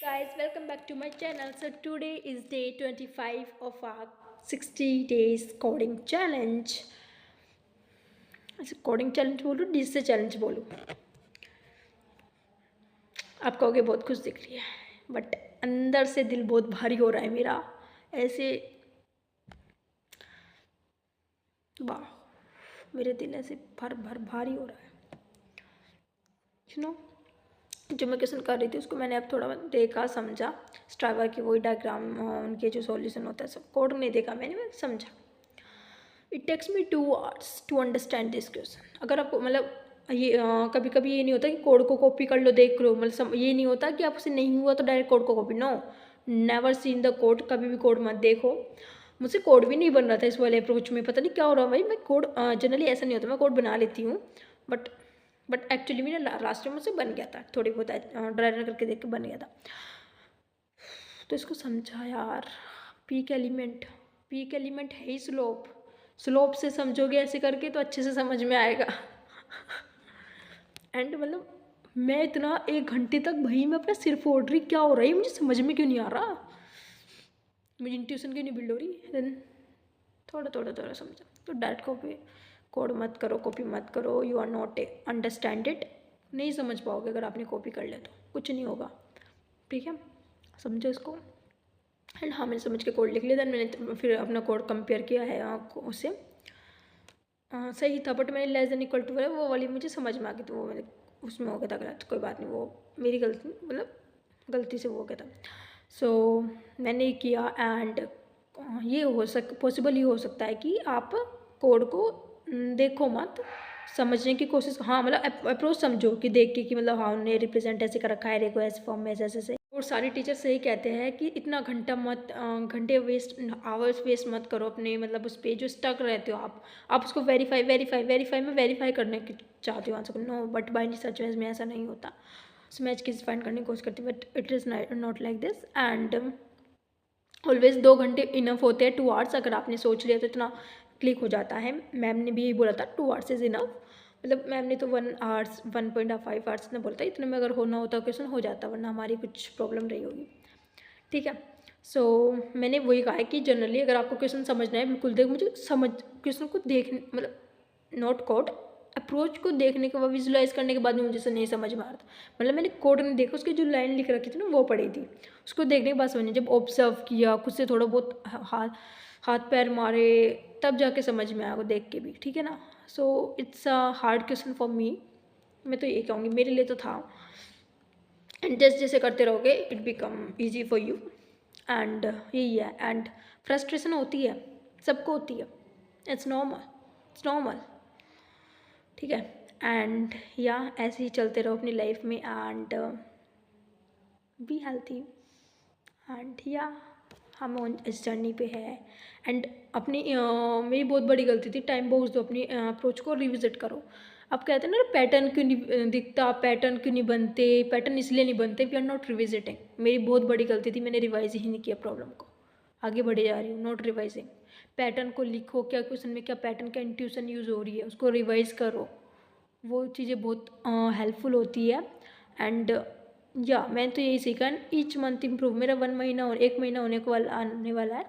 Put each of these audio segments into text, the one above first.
Guys, welcome back to my channel. So today is day 25 of our 60 days coding challenge. अच्छा coding challenge बोलूँ dish से challenge बोलूँ? आप कहोगे बहुत खुश दिख रही है, बट अंदर से दिल बहुत भारी हो रहा है मेरा। ऐसे वाह, मेरे दिल ऐसे भर भर भारी हो रहा है। जो मैं क्वेश्चन कर रही थी उसको मैंने अब थोड़ा देखा समझा, स्ट्राइवर की वही डायग्राम, उनके जो सॉल्यूशन होता है सब कोड नहीं देखा मैं समझा। It takes me 2 hours to understand this question. अगर आपको मतलब ये कभी कभी ये नहीं होता कि कोड को कॉपी कर लो देख लो, मतलब ये नहीं होता कि आपसे नहीं हुआ तो डायरेक्ट कोड को copy. No, never seen the code. कभी भी कोड मत देखो। मुझसे कोड भी नहीं बन रहा था इस वाले अप्रोच में, पता नहीं क्या हो रहा है भाई। मैं कोड जनरली ऐसा नहीं होता, मैं कोड बना लेती हूँ, बट एक्चुअली मेरा लास्ट टाइम मुझसे बन गया था, थोड़ी बहुत ड्राई रन करके देख के बन गया था। तो इसको समझा यार। पीक एलिमेंट है ही स्लोप से समझोगे ऐसे करके तो अच्छे से समझ में आएगा। एंड मतलब मैं इतना 1 घंटे तक भाई मैं अपना सिर फोड़ रही, क्या हो रहा है मुझे समझ में क्यों नहीं आ रहा, मुझे इंट्यूशन क्यों नहीं बिल्ड हो रही। देन थोड़ा समझा। तो डायरेक्ट कॉपी कोड मत करो, कॉपी मत करो। You are not understand it. नहीं समझ पाओगे अगर आपने कॉपी कर लिया तो कुछ नहीं होगा, ठीक है। समझो इसको। एंड हाँ, मैंने समझ के कोड लिख लिया। देन मैंने फिर अपना कोड कंपेयर किया है उससे। सही था, बट मैंने लेस देन इक्वल टू वो वाली मुझे समझ में आ गई, तो वो मैंने उसमें हो गया था गलत। कोई बात नहीं, वो मेरी गलती, मतलब गलती से वो हो गया था। सो मैंने किया। एंड पॉसिबल ये हो सकता है कि आप कोड को देखो मत, समझने की कोशिश। हाँ मतलब अप्रोच समझो कि देख के कि मतलब हाँ उन्हें रिप्रेजेंट ऐसे कर रखा है, देखो ऐसे फॉर्म में ऐसे ऐसे। और सारे टीचर सही कहते हैं कि इतना घंटे वेस्ट, आवर्स वेस्ट मत करो अपने, मतलब उस पर जो स्टक रहते हो आप उसको वेरीफाई करने की चाहते हो आंसर। नो, बट बाई सच में ऐसा नहीं होता। सो मैं चीज़ फाइंड करने की कोशिश करती हूँ, but it is not like this. And always 2 घंटे इनफ होते हैं, 2 आवर्स अगर आपने सोच लिया तो इतना क्लिक हो जाता है। मैम ने भी यही बोला था 2 आवर्स इज़ इनफ। मतलब मैम ने तो 1.5 आवर्स ने बोला था, इतने में अगर होना होता क्वेश्चन हो जाता, वरना हमारी कुछ प्रॉब्लम रही होगी, ठीक है। सो मैंने वही कहा है कि जनरली अगर आपको क्वेश्चन समझना है बिल्कुल देख, मुझे समझ क्वेश्चन को देख, मतलब नोट कोड अप्रोच को देखने के बाद विजुलाइज करने के बाद में मुझे से नहीं समझ में आ रहा था। मतलब मैंने कोड नहीं देखा, उसकी जो लाइन लिख रखी थी ना वो पढ़ी थी, उसको देखने के बाद समझ, जब ऑब्जर्व किया खुद से थोड़ा बहुत हाथ पैर मारे तब जाके समझ में आया वो देख के भी, ठीक है ना। So it's a hard question for me. मैं तो ये कहूँगी मेरे लिए तो था। एंड जैसे जैसे करते रहोगे it become easy for you. And यही है। एंड फ्रस्ट्रेशन होती है, सबको होती है, इट्स नॉर्मल, ठीक है। एंड या ऐसे ही चलते रहो अपनी लाइफ में। And be healthy. एंड या हम इस जर्नी पे है। एंड अपनी मेरी बहुत बड़ी गलती थी, टाइम बॉक्स दो, अपनी अप्रोच को रिविजिट करो। अब कहते हैं ना पैटर्न क्यों नहीं दिखता, पैटर्न क्यों नहीं बनते, पैटर्न इसलिए नहीं बनते वी आर नॉट रिविजिटिंग। मेरी बहुत बड़ी गलती थी, मैंने रिवाइज ही नहीं किया प्रॉब्लम को, आगे बढ़े जा रही हूँ नॉट रिवाइजिंग। पैटर्न को लिखो, क्या क्वेश्चन में क्या पैटर्न का इंट्यूशन यूज़ हो रही है उसको रिवाइज करो, वो चीज़ें बहुत हेल्पफुल होती है। एंड या मैं तो यही सीखा। ईच मंथ इम्प्रूव, मेरा 1 महीना और 1 महीना होने को वाला आने वाला है।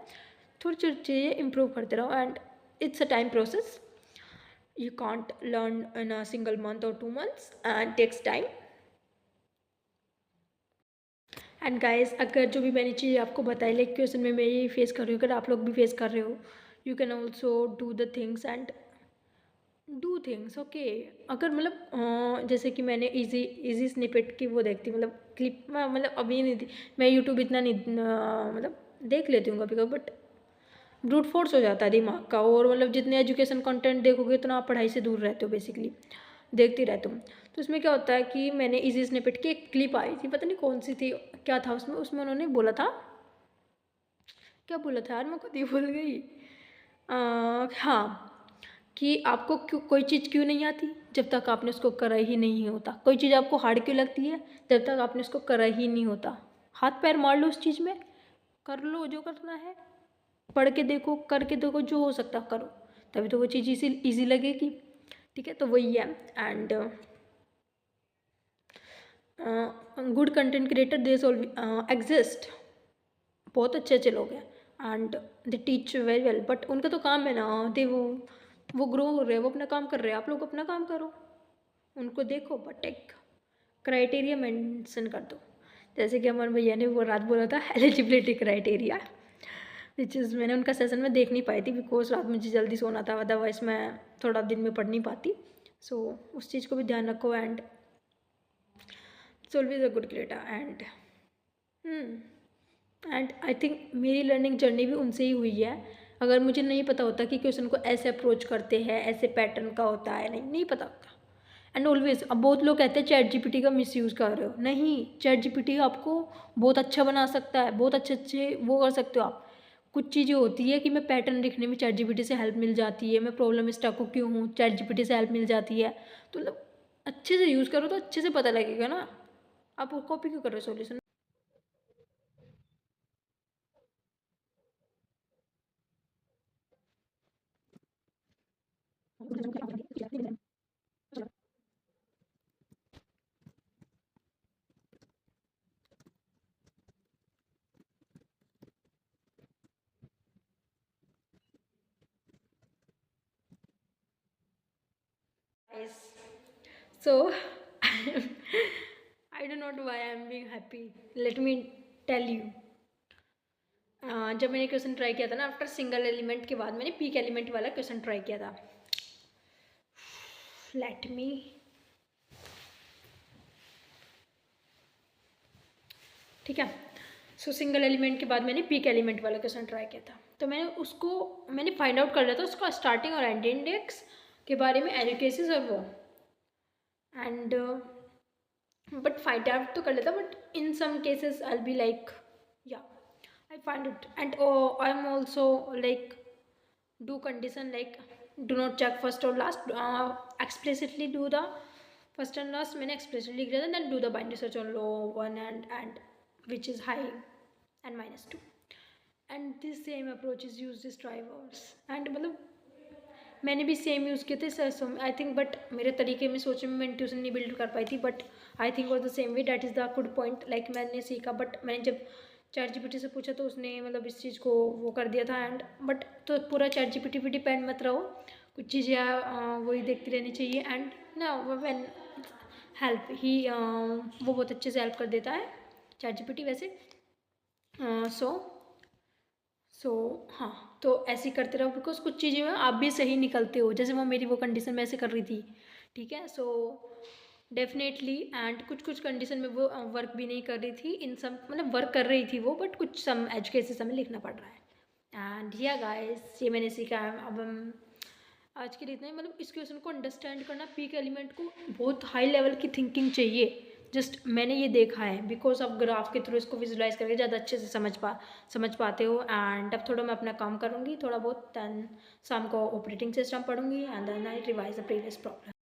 थोड़ी छोटी चीज़ें इम्प्रूव करते रहो। And it's a time process, you can't learn in a single month और 2 months and takes time. And guys, अगर जो भी मैंने चीज़ आपको बताई लाइक क्वेश्चन में मैं ये फेस कर रही हूँ, अगर आप लोग भी फेस कर रहे हो, you can also do the things and do things, okay. अगर मतलब जैसे कि मैंने इजी स्निपेट की वो देखती, मतलब क्लिप, मतलब अभी नहीं थी मैं यूट्यूब इतना नहीं मतलब देख लेती हूँ कभी कभी, बट ब्रूट फोर्स हो जाता है दिमाग का। और मतलब जितने एजुकेशन कंटेंट देखोगे उतना आप पढ़ाई से दूर रहते हो, बेसिकली देखते रहते हो। तो उसमें क्या होता है कि मैंने इजी स्निपेट की एक क्लिप आई थी, पता नहीं कौन सी थी, क्या था उसमें उसमें उन्होंने बोला था, क्या बोला था यार मैं खुद ही भूल गई। हाँ, कि आपको क्यों कोई चीज़ क्यों नहीं आती जब तक आपने उसको करा ही नहीं होता। कोई चीज़ आपको हार्ड क्यों लगती है जब तक आपने उसको करा ही नहीं होता। हाथ पैर मार लो उस चीज़ में, कर लो जो करना है, पढ़ के देखो, करके देखो, जो हो सकता करो, तभी तो वो चीज़ इजी लगेगी, ठीक है। तो वही है। And good content creator they exist, बहुत अच्छे अच्छे लोग हैं and they teach very well, but उनका तो काम है ना, दे वो ग्रो हो रहे हैं, वो अपना काम कर रहे हैं, आप लोग अपना काम करो, उनको देखो बट एक क्राइटेरिया मेंशन कर दो। जैसे कि हमारे भैया ने वो रात बोला था एलिजिबिलिटी क्राइटेरिया, विच इज़ मैंने उनका सेशन में देख नहीं पाई थी बिकॉज रात मुझे जल्दी सोना था, अदरवाइज मैं थोड़ा दिन में पढ़ नहीं पाती। सो उस चीज़ को भी ध्यान रखो and it's always a good creator and I think मेरी लर्निंग जर्नी भी उनसे ही हुई है। अगर मुझे नहीं पता होता कि क्वेश्चन को ऐसे अप्रोच करते हैं, ऐसे पैटर्न का होता है, नहीं पता होता। एंड ऑलवेज, अब बहुत लोग कहते हैं चैट जीपीटी का मिसयूज़ कर रहे हो, नहीं, चैट जीपीटी आपको बहुत अच्छा बना सकता है, बहुत अच्छे अच्छे वो कर सकते हो आप। कुछ चीज़ें होती है कि मैं पैटर्न लिखने में चैट जीपीटी से हेल्प मिल जाती है, मैं प्रॉब्लम स्टक हो क्यों हूँ, चैट जीपीटी से हेल्प मिल जाती है। तो मतलब अच्छे से यूज़ करो तो अच्छे से पता लगेगा ना, आप कॉपी क्यों कर रहे हो solution. Guys, so I do not know why I am being happy. Let me tell you. जब मैंने क्वेश्चन ट्राई किया था ना, आफ्टर सिंगल एलिमेंट के बाद मैंने पीक एलिमेंट वाला क्वेश्चन ट्राई किया था। लेट मी, ठीक है। सो सिंगल एलिमेंट के बाद मैंने पीक एलिमेंट वाला क्वेश्चन ट्राई किया था, तो मैंने फाइंड आउट कर लिया था उसका स्टार्टिंग और एंड इंडेक्स के बारे में, एजुकेसिस और वो एंड बट फाइंड आउट तो कर लेता, but in some cases I be like या I find it, and I'm also like do condition like do not check first or last. Explicitly do the first and last. मैंने explicitly लिख दिया था, then do the bind search on low one and which is high and -2. And this same approach is used as drivers. And मतलब मैंने भी same use किए थे sir, I think, but मेरे तरीके में सोचने में मैं इंट्यूशन नहीं बिल्ड कर पाई थी, but I think was the same way, that is the good point. Like मैंने सीखा, बट मैंने जब चैट जीपीटी से पूछा तो उसने मतलब इस चीज़ को वो कर दिया था एंड बट तो पूरा चैट जीपीटी पे डिपेंड मत रहो, कुछ चीज़ें वही देखती रहनी चाहिए एंड ना व्हेन हेल्प ही वो बहुत अच्छे से हेल्प कर देता है चैट जीपीटी वैसे। सो हाँ, तो ऐसे ही करते रहो बिकॉज कुछ चीज़ें में आप भी सही निकलते हो, जैसे वो मेरी वो कंडीशन में ऐसे कर रही थी, ठीक है। सो डेफिनेटली एंड कुछ कुछ कंडीशन में वो वर्क भी नहीं कर रही थी, इन सब मतलब वर्क कर रही थी वो, बट कुछ सम एज केसेस हमें लिखना पड़ रहा है एंड या गाइस ये मैंने सीखा है। अब हम आज के लिए इतना ही, मतलब इस क्वेश्चन को अंडरस्टैंड करना, पीक एलिमेंट को बहुत हाई लेवल की थिंकिंग चाहिए। जस्ट मैंने ये देखा है बिकॉज आप ग्राफ के थ्रू इसको विजुलाइज करके ज़्यादा अच्छे से समझ पाते हो। एंड अब थोड़ा मैं अपना काम करूँगी थोड़ा बहुत, दैन शाम को ऑपरेटिंग सिस्टम पढ़ूंगी and then I revise the previous problem.